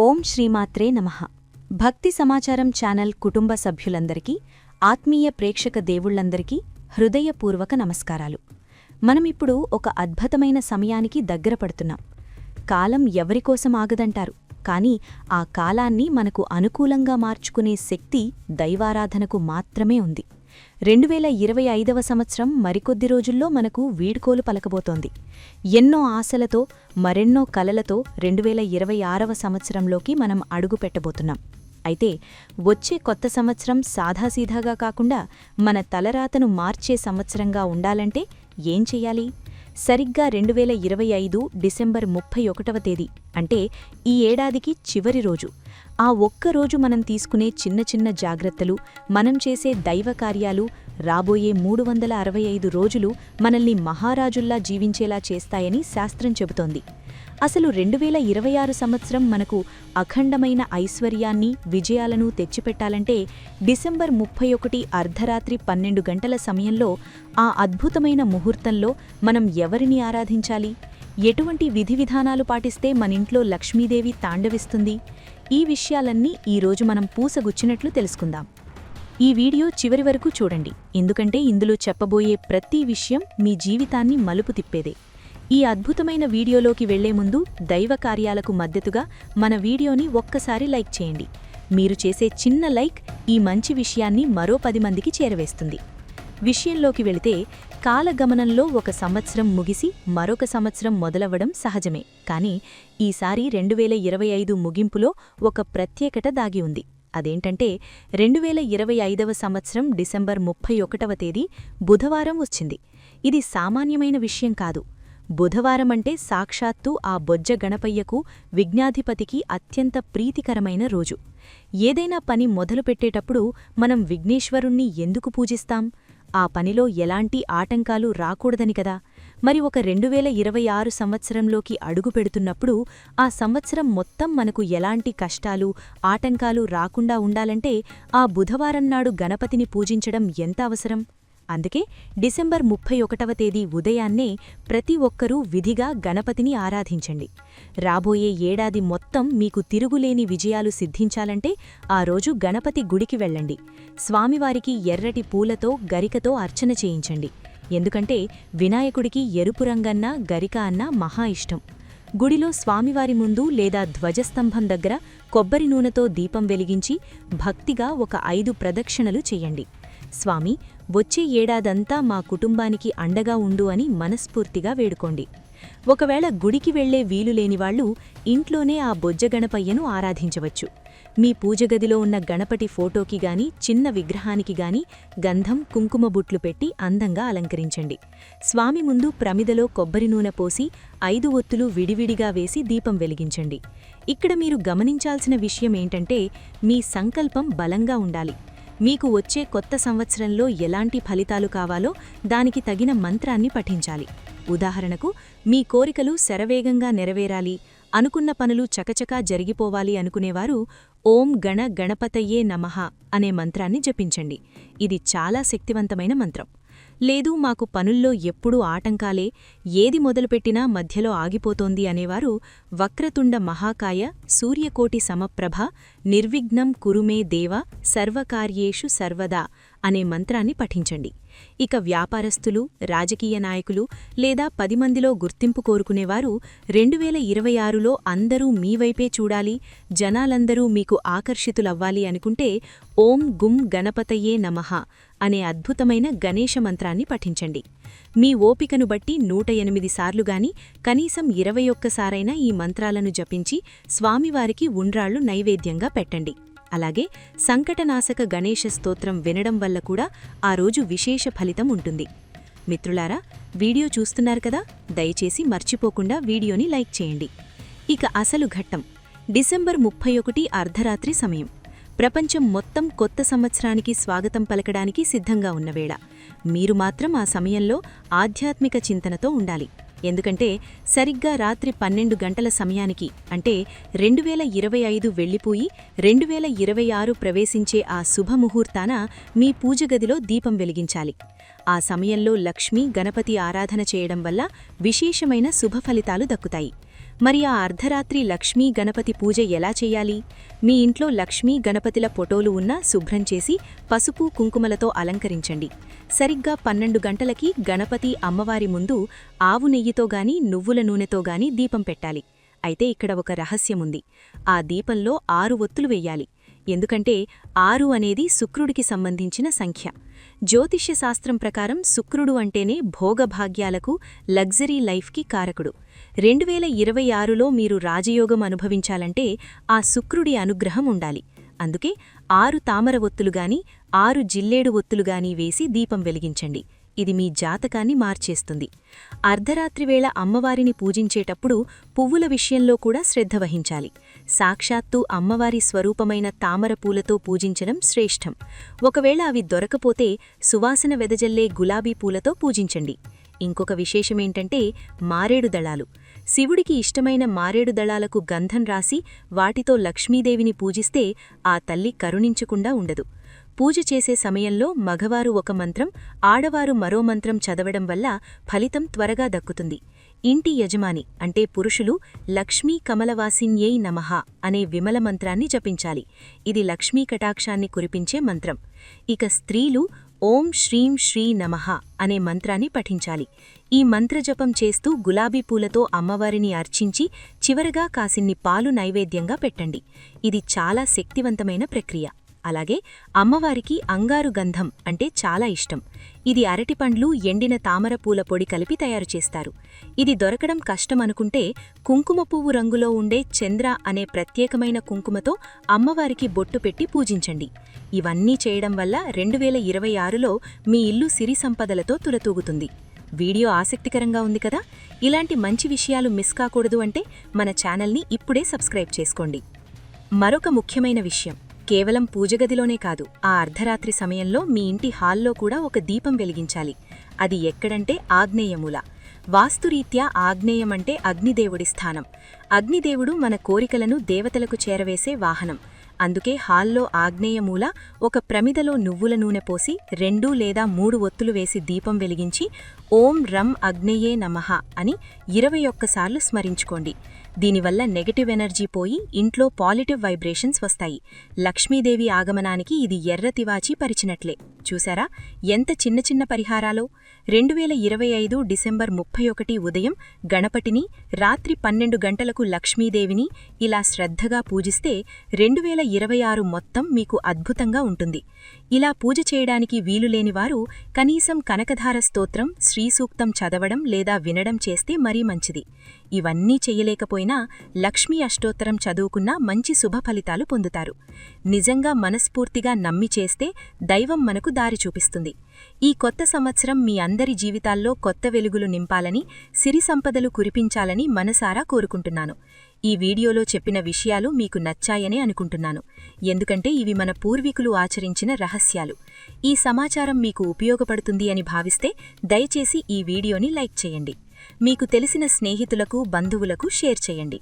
ఓం శ్రీమాత్రే నమః. భక్తి సమాచారం ఛానల్ కుటుంబ సభ్యులందరికీ, ఆత్మీయ ప్రేక్షక దేవుళ్లందరికీ హృదయపూర్వక నమస్కారాలు. మనమిప్పుడు ఒక అద్భుతమైన సమయానికి దగ్గర పడుతున్నాం. కాలం ఎవరికోసం ఆగదంటారు, కానీ ఆ కాలాన్ని మనకు అనుకూలంగా మార్చుకునే శక్తి దైవారాధనకు మాత్రమే ఉంది. 2025వ సంవత్సరం మరికొద్ది రోజుల్లో మనకు వీడ్కోలు పలకబోతోంది. ఎన్నో ఆశలతో, మరెన్నో కలలతో 2026వ సంవత్సరంలోకి మనం అడుగుపెట్టబోతున్నాం. అయితే వచ్చే కొత్త సంవత్సరం సాదాసీదాగా కాకుండా మన తలరాతను మార్చే సంవత్సరంగా ఉండాలంటే ఏం చెయ్యాలి? సరిగ్గా 2025 డిసెంబర్ 31వ తేదీ, అంటే ఈ ఏడాదికి చివరి రోజు. ఆ ఒక్కరోజు మనం తీసుకునే చిన్న చిన్న జాగ్రత్తలు, మనం చేసే దైవ కార్యాలు రాబోయే 365 రోజులు మనల్ని మహారాజుల్లా జీవించేలా చేస్తాయని శాస్త్రం చెబుతోంది. అసలు 2026 సంవత్సరం మనకు అఖండమైన ఐశ్వర్యాన్ని, విజయాలను తెచ్చిపెట్టాలంటే డిసెంబర్ 31 అర్ధరాత్రి 12 గంటల సమయంలో, ఆ అద్భుతమైన ముహూర్తంలో మనం ఎవరిని ఆరాధించాలి? ఎటువంటి విధి విధానాలు పాటిస్తే మనింట్లో లక్ష్మీదేవి తాండవిస్తుంది? ఈ విషయాలన్నీ ఈరోజు మనం పూసగుచ్చినట్లు తెలుసుకుందాం. ఈ వీడియో చివరి వరకు చూడండి, ఎందుకంటే ఇందులో చెప్పబోయే ప్రతి విషయం మీ జీవితాన్ని మలుపు తిప్పేదే. ఈ అద్భుతమైన వీడియోలోకి వెళ్లే ముందు దైవ కార్యాలకు మద్దతుగా మన వీడియోని ఒక్కసారి లైక్ చేయండి. మీరు చేసే చిన్న లైక్ ఈ మంచి విషయాన్ని మరో 10 మందికి చేరవేస్తుంది. విషయంలోకి వెళితే, కాలగమనంలో ఒక సంవత్సరం ముగిసి మరొక సంవత్సరం మొదలవ్వడం సహజమే. కానీ ఈసారి 2025 ముగింపులో ఒక ప్రత్యేకత దాగి ఉంది. అదేంటంటే 2025వ సంవత్సరం డిసెంబర్ 31వ తేదీ బుధవారం వచ్చింది. ఇది సామాన్యమైన విషయం కాదు. బుధవారమంటే సాక్షాత్తు ఆ బొజ్జ గణపయ్యకు, విఘ్నాధిపతికి అత్యంత ప్రీతికరమైన రోజు. ఏదైనా పని మొదలుపెట్టేటప్పుడు మనం విఘ్నేశ్వరుణ్ణి ఎందుకు పూజిస్తాం? ఆ పనిలో ఎలాంటి ఆటంకాలు రాకూడదని కదా. మరి ఒక 2026 సంవత్సరంలోకి అడుగుపెడుతున్నప్పుడు ఆ సంవత్సరం మొత్తం మనకు ఎలాంటి కష్టాలు, ఆటంకాలు రాకుండా ఉండాలంటే ఆ బుధవారం నాడు గణపతిని పూజించడం ఎంత అవసరం? అందుకే డిసెంబర్ 31వ తేదీ ఉదయాన్నే ప్రతి ఒక్కరూ విధిగా గణపతిని ఆరాధించండి. రాబోయే ఏడాది మొత్తం మీకు తిరుగులేని విజయాలు సిద్ధించాలంటే ఆ రోజు గణపతి గుడికి వెళ్ళండి. స్వామివారికి ఎర్రటి పూలతో, గరికతో అర్చన చేయించండి. ఎందుకంటే వినాయకుడికి ఎరుపు రంగన్నా, గరిక అన్నా మహా ఇష్టం. గుడిలో స్వామివారి ముందు లేదా ధ్వజస్తంభం దగ్గర కొబ్బరి నూనెతో దీపం వెలిగించి భక్తిగా ఒక 5 ప్రదక్షిణలు చెయ్యండి. స్వామి, వచ్చే ఏడాదంతా మా కుటుంబానికి అండగా ఉండు అని మనస్ఫూర్తిగా వేడుకోండి. ఒకవేళ గుడికి వెళ్లే వీలులేనివాళ్లు ఇంట్లోనే ఆ బొజ్జగణపయ్యను ఆరాధించవచ్చు. మీ పూజగదిలో ఉన్న గణపతి ఫోటోకి గాని, చిన్న విగ్రహానికి గాని గంధం, కుంకుమ బుట్లు పెట్టి అందంగా అలంకరించండి. స్వామి ముందు ప్రమిదలో కొబ్బరి నూనె పోసి 5 ఒత్తులు విడివిడిగా వేసి దీపం వెలిగించండి. ఇక్కడ మీరు గమనించాల్సిన విషయమేంటంటే, మీ సంకల్పం బలంగా ఉండాలి. మీకు వచ్చే కొత్త సంవత్సరంలో ఎలాంటి ఫలితాలు కావాలో దానికి తగిన మంత్రాన్ని పఠించాలి. ఉదాహరణకు, మీ కోరికలు శరవేగంగా నెరవేరాలి, అనుకున్న పనులు చకచకా జరిగిపోవాలి అనుకునేవారు ఓం గణ గణపతయ్యే నమః అనే మంత్రాన్ని జపించండి. ఇది చాలా శక్తివంతమైన మంత్రం. లేదు, మాకు పనుల్లో ఎప్పుడూ ఆటంకాలే, ఏది మొదలుపెట్టినా మధ్యలో ఆగిపోతోంది అనేవారు వక్రతుండ మహాకాయ సూర్యకోటి సమప్రభ నిర్విఘ్నం కురుమే దేవ సర్వకార్యేషు సర్వదా అనే మంత్రాన్ని పఠించండి. ఇక వ్యాపారస్తులు, రాజకీయ నాయకులు లేదా 10 మందిలో గుర్తింపు కోరుకునేవారు 2026లో అందరూ మీ వైపే చూడాలి, జనాలందరూ మీకు ఆకర్షితులవ్వాలి అనుకుంటే ఓం గుం గణపతయే నమః అనే అద్భుతమైన గణేశ మంత్రాన్ని పఠించండి. మీ ఓపికను బట్టి 108 సార్లుగాని, కనీసం 21 సారైనా ఈ మంత్రాలను జపించి స్వామివారికి ఉండ్రాళ్లు నైవేద్యంగా పెట్టండి. అలాగే సంకటనాశక గణేశ స్తోత్రం వినడం వల్ల కూడా ఆ రోజు విశేష ఫలితం ఉంటుంది. మిత్రులారా, వీడియో చూస్తున్నారు కదా, దయచేసి మర్చిపోకుండా వీడియోని లైక్ చేయండి. ఇక అసలు ఘట్టం డిసెంబర్ 31 అర్ధరాత్రి సమయం. ప్రపంచం మొత్తం కొత్త సంవత్సరానికి స్వాగతం పలకడానికి సిద్ధంగా ఉన్నవేళ. మీరు మాత్రం ఆ సమయంలో ఆధ్యాత్మిక చింతనతో ఉండాలి. ఎందుకంటే సరిగ్గా రాత్రి 12 గంటల సమయానికి, అంటే 2025 వెళ్లిపోయి 2026 ప్రవేశించే ఆ శుభముహూర్తాన మీ పూజగదిలో దీపం వెలిగించాలి. ఆ సమయంలో లక్ష్మీ, గణపతి ఆరాధన చేయడం వల్ల విశేషమైన శుభఫలితాలు దక్కుతాయి. మరి ఆ అర్ధరాత్రి లక్ష్మీ గణపతి పూజ ఎలా చేయాలి? మీ ఇంట్లో లక్ష్మీ గణపతిల ఫోటోలు ఉన్నా శుభ్రం చేసి పసుపు కుంకుమలతో అలంకరించండి. సరిగ్గా 12 గంటలకి గణపతి అమ్మవారి ముందు ఆవు నెయ్యితో గాని నువ్వుల నూనెతో గాని దీపం పెట్టాలి. అయితే ఇక్కడ ఒక రహస్యముంది. ఆ దీపంలో 6 ఒత్తులు వెయ్యాలి. ఎందుకంటే 6 అనేది శుక్రుడికి సంబంధించిన సంఖ్య. జ్యోతిష్య శాస్త్రం ప్రకారం శుక్రుడు అంటేనే భోగభాగ్యాలకు, లగ్జరీ లైఫ్కి కారకుడు. 2026లో మీరు రాజయోగం అనుభవించాలంటే ఆ శుక్రుడి అనుగ్రహం ఉండాలి. అందుకే 6 తామర ఒత్తులుగాని 6 జిల్లేడు ఒత్తులుగాని వేసి దీపం వెలిగించండి. ఇది మీ జాతకాన్ని మార్చేస్తుంది. అర్ధరాత్రివేళ అమ్మవారిని పూజించేటప్పుడు పువ్వుల విషయంలో కూడా శ్రద్ధ వహించాలి. సాక్షాత్తు అమ్మవారి స్వరూపమైన తామర పూలతో పూజించడం శ్రేష్టం. ఒకవేళ అవి దొరకపోతే సువాసన వెదజల్లే గులాబీ పూలతో పూజించండి. ఇంకొక విశేషమేంటంటే మారేడు దళాలు. శివుడికి ఇష్టమైన మారేడు దళాలకు గంధం రాసి వాటితో లక్ష్మీదేవిని పూజిస్తే ఆ తల్లి కరుణించకుండా ఉండదు. పూజ చేసే సమయంలో మగవారు ఒక మంత్రం, ఆడవారు మరో మంత్రం చదవడం వల్ల ఫలితం త్వరగా దక్కుతుంది. ఇంటి యజమాని అంటే పురుషులు లక్ష్మీ కమలవాసిన్యై నమః అనే విమల మంత్రాన్ని జపించాలి. ఇది లక్ష్మీ కటాక్షాన్ని కురిపించే మంత్రం. ఇక స్త్రీలు ఓం శ్రీం శ్రీ నమః అనే మంత్రాన్ని పఠించాలి. ఈ మంత్రజపం చేస్తూ గులాబీ పూలతో అమ్మవారిని అర్చించి చివరగా కాసిన్ని పాలు నైవేద్యంగా పెట్టండి. ఇది చాలా శక్తివంతమైన ప్రక్రియ. అలాగే అమ్మవారికి అంగారు గంధం అంటే చాలా ఇష్టం. ఇది అరటిపండ్లు, ఎండిన తామర పూల పొడి కలిపి తయారు చేస్తారు. ఇది దొరకడం కష్టమనుకుంటే కుంకుమ పువ్వు రంగులో ఉండే చంద్ర అనే ప్రత్యేకమైన కుంకుమతో అమ్మవారికి బొట్టు పెట్టి పూజించండి. ఇవన్నీ చేయడం వల్ల 2026లో మీ ఇల్లు సిరి సంపదలతో తులతూగుతుంది. వీడియో ఆసక్తికరంగా ఉంది కదా? ఇలాంటి మంచి విషయాలు మిస్ కాకూడదు అంటే మన ఛానల్ని ఇప్పుడే సబ్స్క్రైబ్ చేసుకోండి. మరొక ముఖ్యమైన విషయం, కేవలం పూజగదిలోనే కాదు, ఆ అర్ధరాత్రి సమయంలో మీ ఇంటి హాల్లో కూడా ఒక దీపం వెలిగించాలి. అది ఎక్కడంటే ఆగ్నేయమూల. వాస్తురీత్యా ఆగ్నేయమంటే అగ్నిదేవుడి స్థానం. అగ్నిదేవుడు మన కోరికలను దేవతలకు చేరవేసే వాహనం. అందుకే హాల్లో ఆగ్నేయమూల ఒక ప్రమిదలో నువ్వుల నూనె పోసి 2 లేదా 3 ఒత్తులు వేసి దీపం వెలిగించి ఓం రం అగ్నేయే నమః అని 21 సార్లు స్మరించుకోండి. దీనివల్ల నెగటివ్ ఎనర్జీ పోయి ఇంట్లో పాజిటివ్ వైబ్రేషన్స్ వస్తాయి. లక్ష్మీదేవి ఆగమనానికి ఇది ఎర్ర తివాచీ పరిచినట్లే. చూసారా ఎంత చిన్న చిన్న పరిహారాలో? 2025 డిసెంబర్ 31 ఉదయం గణపతిని, రాత్రి 12 గంటలకు లక్ష్మీదేవిని ఇలా శ్రద్ధగా పూజిస్తే 2026 మొత్తం మీకు అద్భుతంగా ఉంటుంది. ఇలా పూజ చేయడానికి వీలులేనివారు కనీసం కనకధార స్తోత్రం, శ్రీసూక్తం చదవడం లేదా వినడం చేస్తే మరీ మంచిది. ఇవన్నీ చెయ్యలేకపోయినా లక్ష్మీ అష్టోత్తరం చదువుకున్నా మంచి శుభ ఫలితాలు పొందుతారు. నిజంగా మనస్ఫూర్తిగా నమ్మి చేస్తే దైవం మనకు దారి చూపిస్తుంది. ఈ కొత్త సంవత్సరం మీ అందరి జీవితాల్లో కొత్త వెలుగులు నింపాలని, సిరి సంపదలు కురిపించాలని మనసారా కోరుకుంటున్నాను. ఈ వీడియోలో చెప్పిన విషయాలు మీకు నచ్చాయనే అనుకుంటున్నాను. ఎందుకంటే ఇవి మన పూర్వీకులు ఆచరించిన రహస్యాలు. ఈ సమాచారం మీకు ఉపయోగపడుతుంది అని భావిస్తే దయచేసి ఈ వీడియోని లైక్ చేయండి. మీకు తెలిసిన స్నేహితులకు, బంధువులకు షేర్ చేయండి.